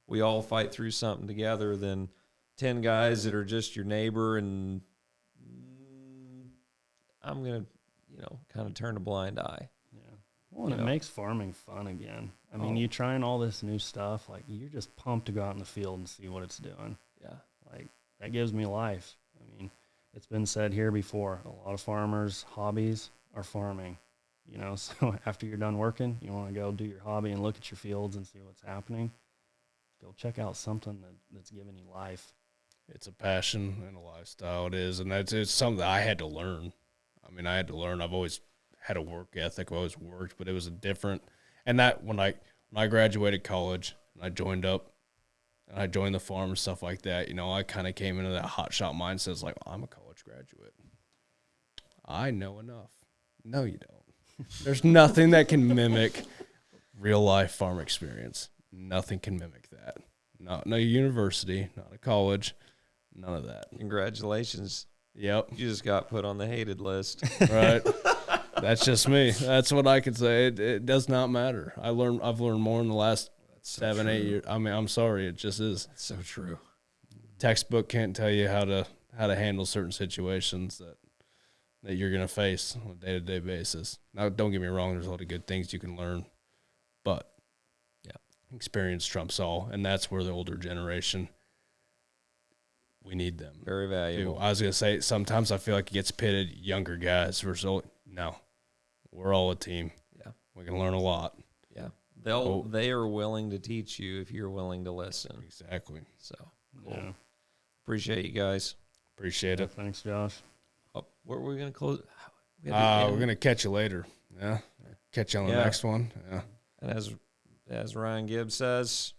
we all fight through something together than 10 guys that are just your neighbor and I'm going to, kind of turn a blind eye. Yeah. Well, and it makes farming fun again. I mean, you trying all this new stuff, like you're just pumped to go out in the field and see what it's doing. Yeah. Like that gives me life. I mean, it's been said here before, a lot of farmers' hobbies are farming, you know, so after you're done working, you want to go do your hobby and look at your fields and see what's happening. Go check out something that's giving you life. It's a passion and a lifestyle. It is, and it's something that I had to learn. I mean, I had to learn. I've always had a work ethic. I've always worked, but it was a different. And that when I graduated college and I joined up and I joined the farm and stuff like that, you know, I kind of came into that hot shot mindset. It's like, well, I'm a college graduate. I know enough. No, you don't. There's nothing that can mimic real life farm experience. Nothing can mimic that. No university, not a college, none of that. Congratulations. Yep. You just got put on the hated list. Right. That's just me. That's what I can say. It does not matter. I've learned more in the last 7, 8 years. I mean, I'm sorry, it just is. That's so true. Textbook can't tell you how to handle certain situations that you're gonna face on a day-to-day basis. Now, don't get me wrong. There's a lot of good things you can learn, but experience trumps all, and that's where the older generation, we need them. Very valuable. I was going to say, sometimes I feel like it gets pitted younger guys versus old. No, we're all a team. Yeah. We can learn a lot. Yeah. They are willing to teach you if you're willing to listen. Exactly. So, cool. Yeah. Appreciate you guys. Appreciate it. Thanks, Josh. Oh, where are we going to close? We're going to catch you later. Yeah. Catch you on the next one. Yeah. And as Ryan Gibbs says,